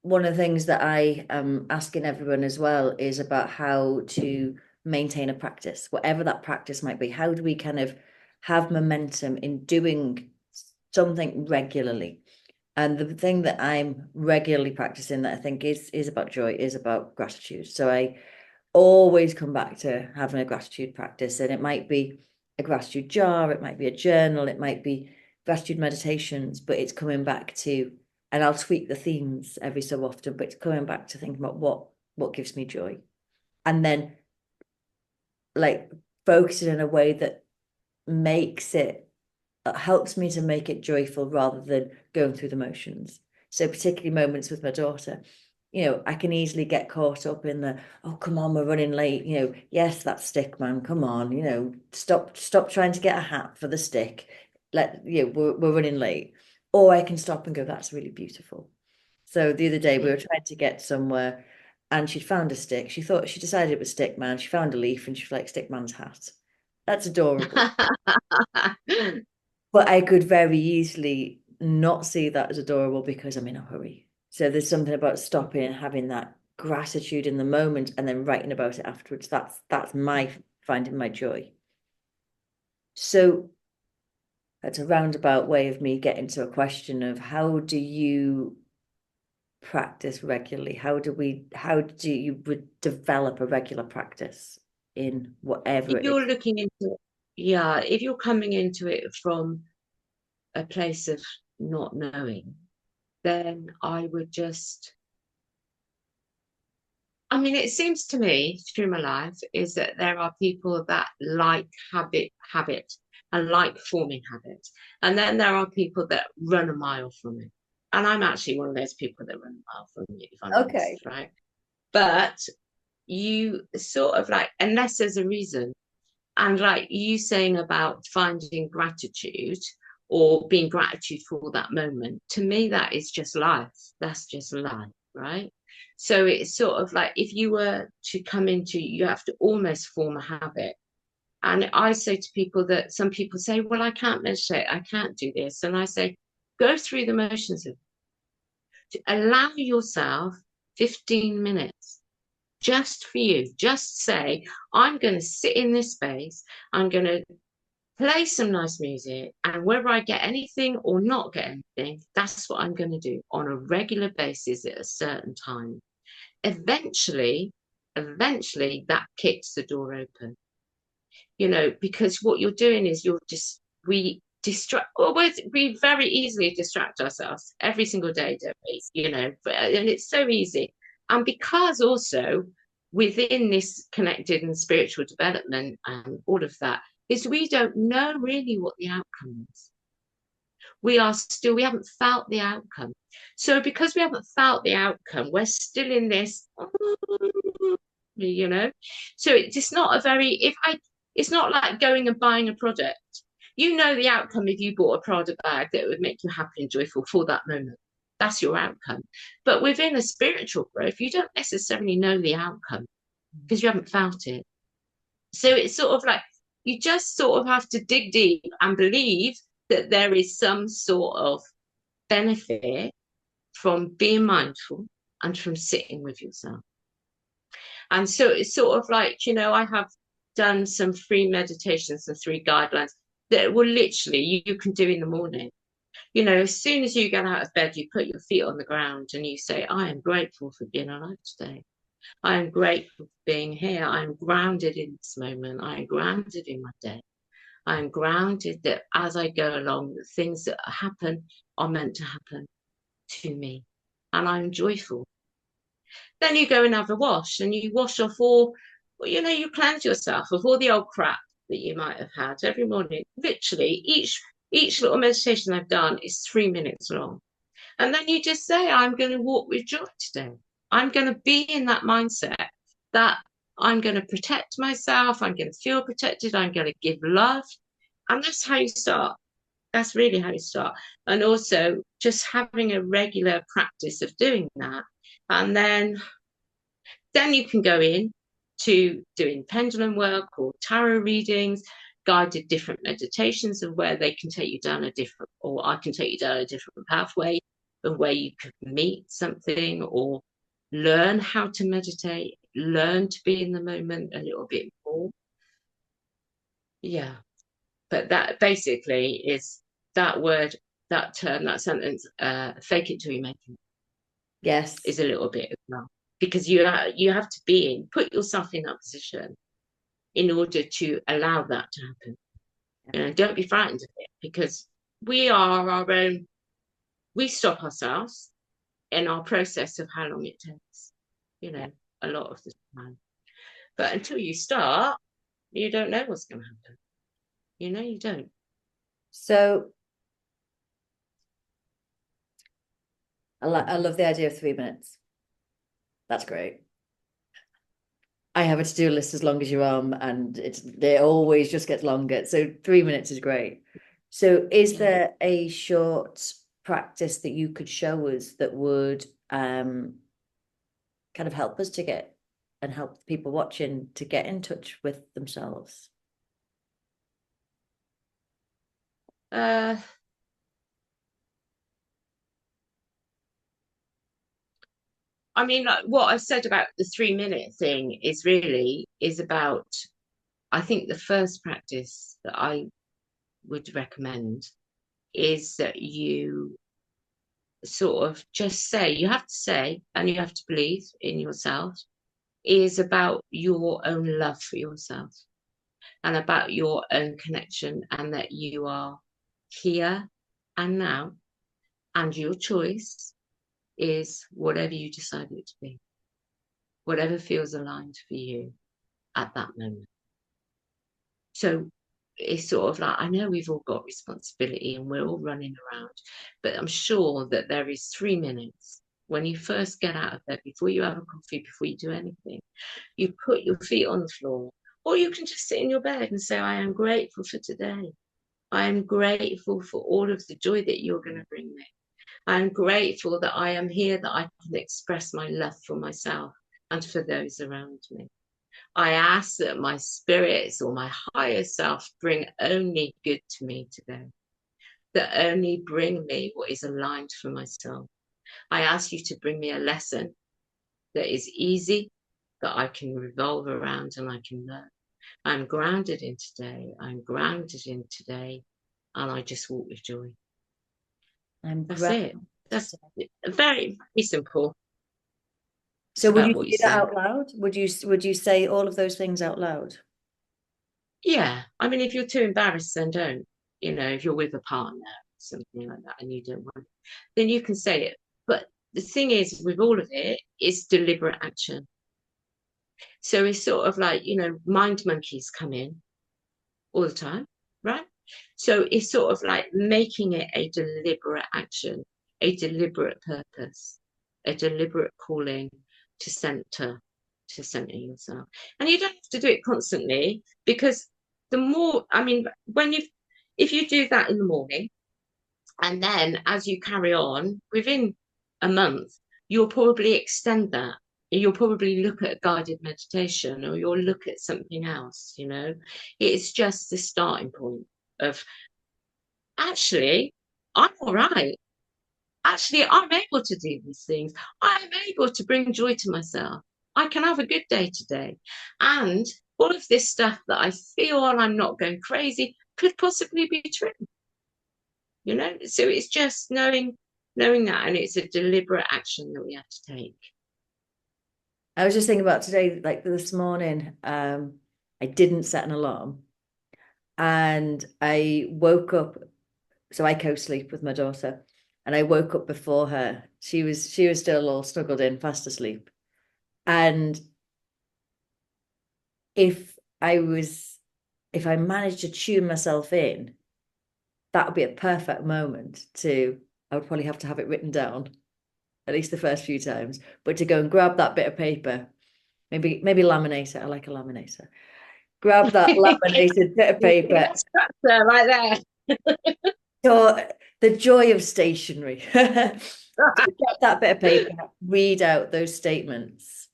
one of the things that I am asking everyone as well is about how to maintain a practice, whatever that practice might be. How do we kind of have momentum in doing something regularly? And the thing that I'm regularly practicing that I think is about joy, is about gratitude. So I always come back to having a gratitude practice, and it might be a gratitude jar, it might be a journal, it might be gratitude meditations, but it's coming back to, and I'll tweak the themes every so often, but it's coming back to thinking about what gives me joy, and then like focus it in a way that makes it helps me to make it joyful rather than going through the motions. So particularly moments with my daughter, I can easily get caught up in the, oh, come on, we're running late. Yes, that stick, man, come on, stop trying to get a hat for the stick. We're running late. Or I can stop and go, that's really beautiful. So the other day we were trying to get somewhere and she'd found a stick. She decided it was stick man. She found a leaf and she was like, stick man's hat. That's adorable. But I could very easily not see that as adorable because I'm in a hurry. So there's something about stopping and having that gratitude in the moment and then writing about it afterwards. That's my finding my joy. So that's a roundabout way of me getting to a question of how do you practice regularly? How do you develop a regular practice in whatever If it you're is? looking into it, yeah, if you're coming into it from a place of not knowing, then I would just, I mean, it seems to me through my life is that there are people that like habit and like forming habit. And then there are people that run a mile from it. And I'm actually one of those people that run a mile from it, if I'm Okay. honest, right? But you sort of like, unless there's a reason, and like you saying about finding gratitude or being gratitude for that moment, to me, that is just life. That's just life, right? So it's sort of like if you were to come into, you have to almost form a habit. And I say to people that some people say, well, I can't meditate, I can't do this. And I say, go through the motions of allow yourself 15 minutes just for you. Just say, I'm going to sit in this space. I'm going to play some nice music, and whether I get anything or not get anything, that's what I'm going to do on a regular basis at a certain time. Eventually that kicks the door open, because what you're doing is we distract, or we very easily distract ourselves every single day, don't we? And it's so easy. And because also within this connected and spiritual development and all of that, is we don't know really what the outcome is. We haven't felt the outcome. So because we haven't felt the outcome, we're still in this, you know. So it's not a very, it's not like going and buying a product. You know the outcome if you bought a product bag that would make you happy and joyful for that moment. That's your outcome. But within a spiritual growth, you don't necessarily know the outcome because you haven't felt it. So it's sort of like you just sort of have to dig deep and believe that there is some sort of benefit from being mindful and from sitting with yourself. And so it's sort of like, I have done some free meditations and 3 guidelines that will literally you can do in the morning. As soon as you get out of bed, you put your feet on the ground and you say, I am grateful for being alive today. I am grateful for being here. I am grounded in this moment. I am grounded in my day. I am grounded that as I go along, the things that happen are meant to happen to me. And I'm joyful. Then you go and have a wash and you wash off you cleanse yourself of all the old crap that you might have had every morning. Literally, each little meditation I've done is 3 minutes long. And then you just say, I'm going to walk with joy today. I'm going to be in that mindset that I'm going to protect myself. I'm going to feel protected. I'm going to give love. And that's how you start. That's really how you start. And also just having a regular practice of doing that. And then you can go in to doing pendulum work or tarot readings, guided different meditations of where they can take you down a different, or I can take you down a different pathway of where you could meet something or learn how to meditate, learn to be in the moment a little bit more. Yeah. But that basically is that word, that term, that sentence, fake it till you make it, Yes. is a little bit as well. Because you have to put yourself in that position in order to allow that to happen. Don't be frightened of it, because we are our own, we stop ourselves in our process of how long it takes, a lot of the time. But until you start, you don't know what's going to happen. You don't. So I love the idea of 3 minutes. That's great. I have a to-do list as long as your arm, and it always just gets longer. So 3 minutes is great. So is there a short practice that you could show us that would kind of help us to get and help people watching to get in touch with themselves? I mean, like what I said about the 3 minute thing is about, I think the first practice that I would recommend is that you sort of just say, you have to say, and you have to believe in yourself, is about your own love for yourself and about your own connection, and that you are here and now, and your choice is whatever you decide it to be, whatever feels aligned for you at that moment. So it's sort of like, I know we've all got responsibility and we're all running around, but I'm sure that there is 3 minutes when you first get out of bed, before you have a coffee, before you do anything, you put your feet on the floor, or you can just sit in your bed and say, I am grateful for today. I am grateful for all of the joy that you're going to bring me. I am grateful that I am here, that I can express my love for myself and for those around me. I ask that my spirits or my higher self bring only good to me today, that only bring me what is aligned for myself. I ask you to bring me a lesson that is easy, that I can revolve around and I can learn. I'm grounded in today. I'm grounded in today. And I just walk with joy. That's it. That's very, very simple. So would you do that out loud? Would you say all of those things out loud? Yeah. I mean, if you're too embarrassed, then don't. If you're with a partner, something like that, and you don't want it, then you can say it. But the thing is, with all of it, it's deliberate action. So it's sort of like, mind monkeys come in all the time, right? So it's sort of like making it a deliberate action, a deliberate purpose, a deliberate calling to center yourself. And you don't have to do it constantly, because the more, I mean, if you do that in the morning, and then as you carry on, within a month, you'll probably extend that. You'll probably look at a guided meditation, or you'll look at something else. It's just the starting point of, actually, I'm all right. Actually, I'm able to do these things. I'm able to bring joy to myself. I can have a good day today. And all of this stuff that I feel I'm not going crazy could possibly be true. So it's just knowing that, and it's a deliberate action that we have to take. I was just thinking about today, like this morning, I didn't set an alarm, and I woke up. So I co-sleep with my daughter, and I woke up before her. She was still all snuggled in, fast asleep. And if I managed to tune myself in, that would be a perfect moment I would probably have to have it written down, at least the first few times, but to go and grab that bit of paper, maybe laminate it. I like a laminator. Grab that laminated bit of paper. That's there, right there. So the joy of stationery. Get that bit of paper, read out those statements.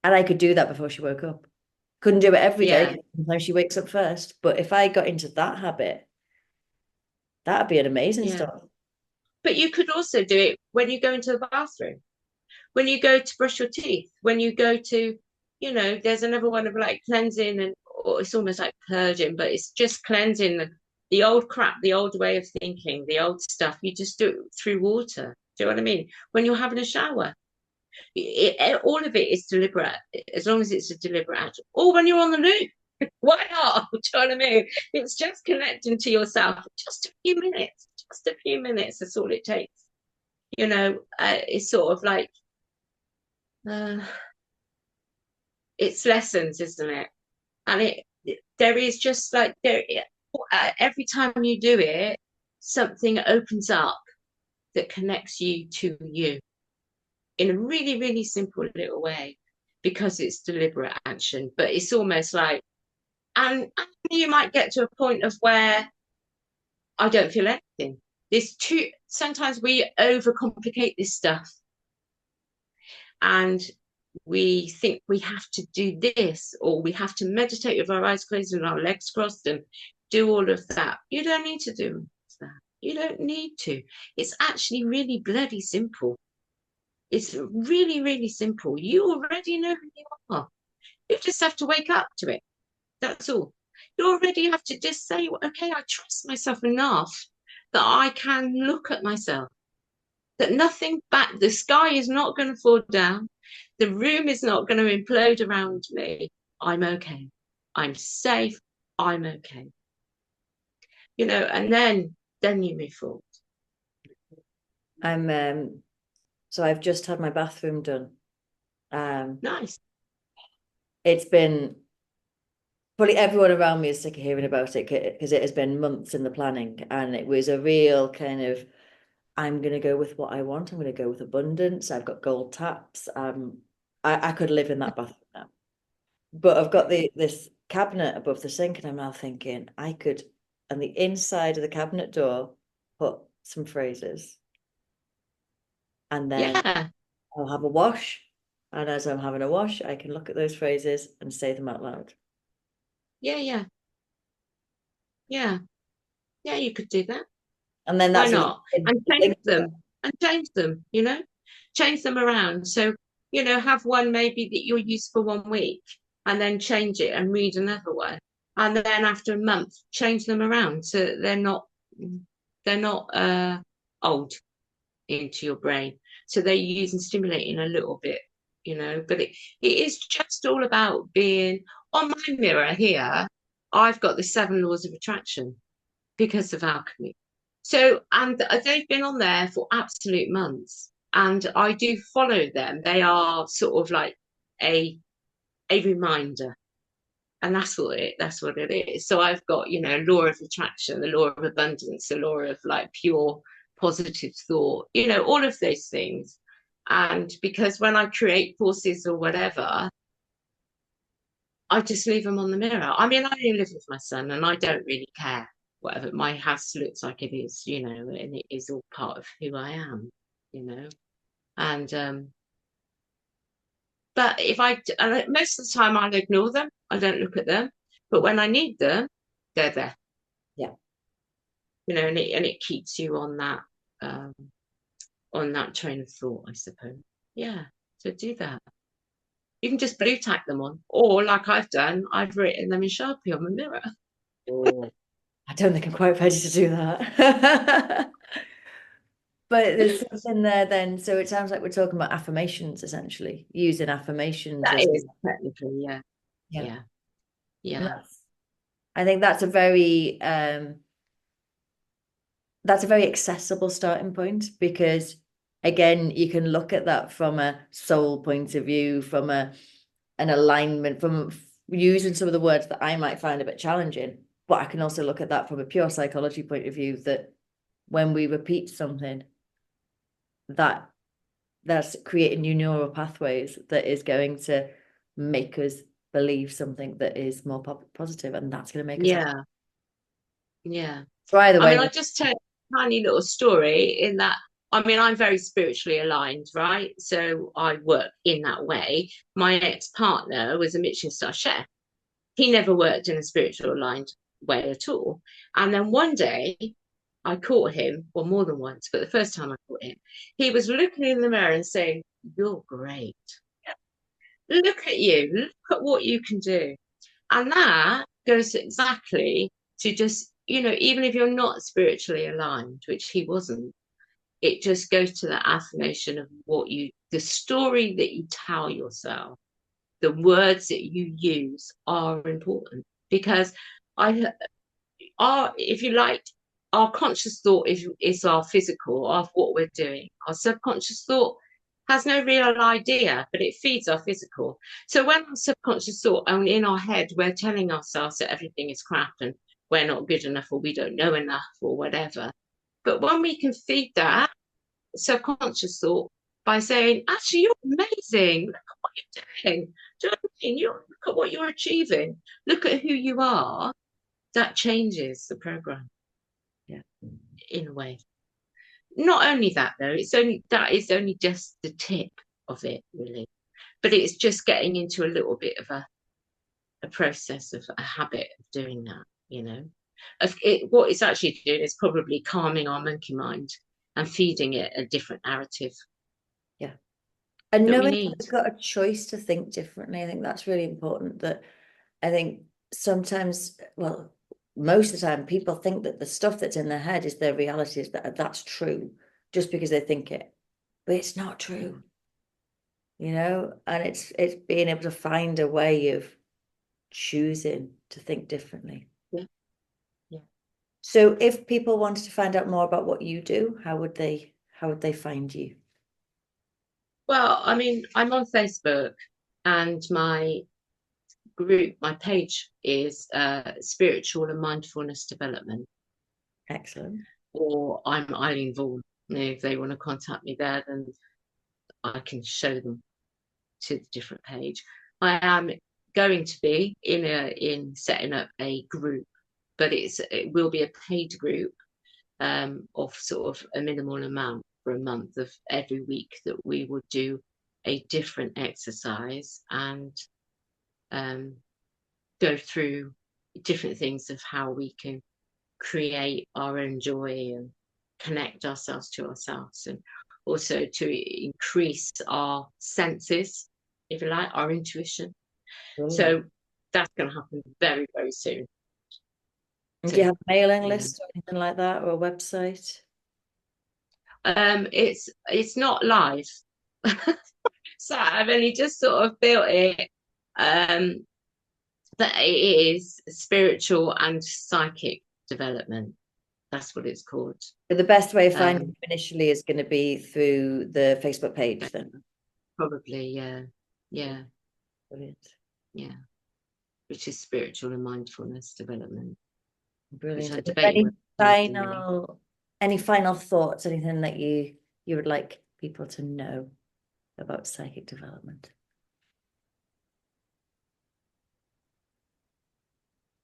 And I could do that before she woke up. Couldn't do it every day. Sometimes she wakes up first. But if I got into that habit, that'd be an amazing start. But you could also do it when you go into the bathroom, when you go to brush your teeth, when you go to, there's another one of like cleansing and or it's almost like purging, but it's just cleansing the old crap, the old way of thinking, the old stuff. You just do it through water. Do you know what I mean? When you're having a shower, all of it is deliberate, as long as it's a deliberate act. Or when you're on the loo, why not? Do you know what I mean? It's just connecting to yourself. Just a few minutes. Just a few minutes. That's all it takes. It's sort of like uh, it's lessons, isn't it? And there is just like every time you do it, something opens up that connects you to you in a really, really simple little way because it's deliberate action. But it's almost like, and you might get to a point of where I don't feel anything. Sometimes we overcomplicate this stuff and we think we have to do this or we have to meditate with our eyes closed and our legs crossed and do all of that. You don't need to do that. You don't need to. It's actually really bloody simple. It's really, really simple. You already know who you are. You just have to wake up to it. That's all. You already have to just say, okay, I trust myself enough that I can look at myself, that nothing back, the sky is not going to fall down. The room is not going to implode around me. I'm okay. I'm safe. I'm okay. And then you move forward. So I've just had my bathroom done. Nice. It's been probably everyone around me is sick of hearing about it because it has been months in the planning, and it was a real kind of, I'm going to go with what I want. I'm going to go with abundance. I've got gold taps. I could live in that bathroom now. But I've got this cabinet above the sink, and I'm now thinking I could, on the inside of the cabinet door, put some phrases. And then I'll have a wash. And as I'm having a wash, I can look at those phrases and say them out loud. Yeah. You could do that. And then why not? And change them change them around. So, have one maybe that you'll use for 1 week and then change it and read another one. And then after a month, change them around so they're not old into your brain. So they're using stimulating a little bit, but it is just all about being on my mirror here. I've got the 7 laws of attraction because of alchemy. So, and they've been on there for absolute months, and I do follow them. They are sort of like a reminder, and that's what it is. So I've got, law of attraction, the law of abundance, the law of like pure positive thought, all of those things. And because when I create courses or whatever, I just leave them on the mirror. I mean, I only live with my son, and I don't really care whatever my house looks like it is, and it is all part of who I am, and but most of the time I'll ignore them, I don't look at them, but when I need them, they're there. And it keeps you on that train of thought, I suppose. So do that. You can just blue tack them on, or like I've done, I've written them in Sharpie on the mirror. I don't think I'm quite ready to do that. But there's something there then. So it sounds like we're talking about affirmations, essentially, using affirmations. That is technically, yeah. I think that's a very accessible starting point, because again, you can look at that from a soul point of view, from an alignment, from using some of the words that I might find a bit challenging. But I can also look at that from a pure psychology point of view, that when we repeat something, that's creating new neural pathways that is going to make us believe something that is more positive, and that's going to make us happy. So either way, I'll just tell a tiny little story in that. I'm very spiritually aligned, right? So I work in that way. My ex-partner was a Michelin star chef. He never worked in a spiritual aligned way at all. And then one day I caught him, well, more than once, but the first time I caught him, he was looking in the mirror and saying, "You're great. Look at you. Look at what you can do." And that goes exactly to just, even if you're not spiritually aligned, which he wasn't, it just goes to the affirmation of the story that you tell yourself, the words that you use are important because I if you like, our conscious thought is our physical of what we're doing. Our subconscious thought has no real idea, but it feeds our physical. So when our subconscious thought, and in our head, we're telling ourselves that everything is crap and we're not good enough or we don't know enough or whatever. But when we can feed that subconscious thought by saying, actually, you're amazing. Look at what you're doing. Do you know what I mean? Look at what you're achieving. Look at who you are. That changes the program. Yeah. In a way. Not only that though, that is only just the tip of it, really. But it's just getting into a little bit of a process of a habit of doing that, What it's actually doing is probably calming our monkey mind and feeding it a different narrative. Yeah. And that we knowing need. they've got a choice to think differently, I think that's really important. That I think sometimes, well, most of the time, people think that the stuff that's in their head is their reality, is that's true just because they think it, but it's not true, and it's being able to find a way of choosing to think differently. Yeah. Yeah. So if people wanted to find out more about what you do, how would they find you? Well, I mean, I'm on Facebook and my page is Spiritual and Mindfulness Development. Excellent. Or I'm Eileen Vaughan. If they want to contact me there, then I can show them to the different page. I am going to be in setting up a group, but it will be a paid group of sort of a minimal amount for a month of every week that we would do a different exercise and go through different things of how we can create our own joy and connect ourselves to ourselves, and also to increase our senses, if you like, our intuition. Brilliant. So that's going to happen very, very soon. Do you have a mailing Yeah. list or anything like that, or a website? It's not live. So I've only just sort of built it. That it is spiritual and psychic development. That's what it's called. But the best way of finding you initially is going to be through the Facebook page, then. Probably, yeah. Yeah. Brilliant. Yeah. Which is spiritual and mindfulness development. Brilliant. Any final thoughts, anything that you would like people to know about psychic development?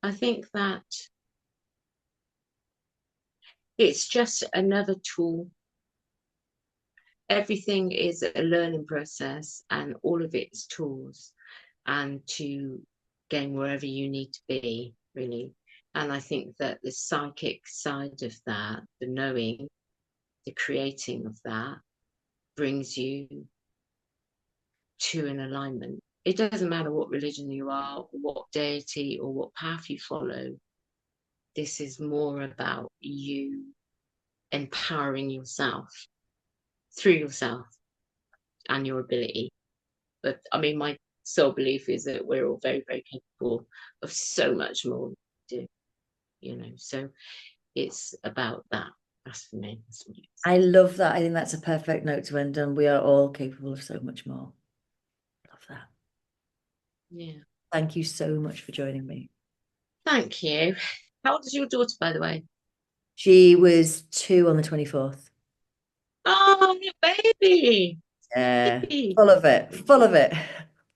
I think that it's just another tool. Everything is a learning process and all of it's tools and to gain wherever you need to be, really. And I think that the psychic side of that, the knowing, the creating of that, brings you to an alignment. It doesn't matter what religion you are, or what deity, or what path you follow. This is more about you empowering yourself through yourself and your ability. But I mean, my sole belief is that we're all very, very capable of so much more than we do, So it's about that. That's for me. I love that. I think that's a perfect note to end on. We are all capable of so much more. Love that. Yeah. Thank you so much for joining me. Thank you. How old is your daughter, by the way? She was 2 on the 24th. Oh, your baby. Full of it. Full of it.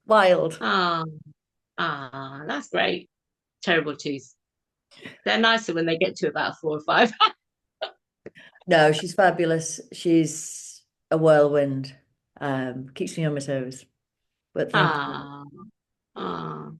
Wild. That's great. Terrible twos. They're nicer when they get to about 4 or 5. No, she's fabulous. She's a whirlwind. Keeps me on my toes. But thank you.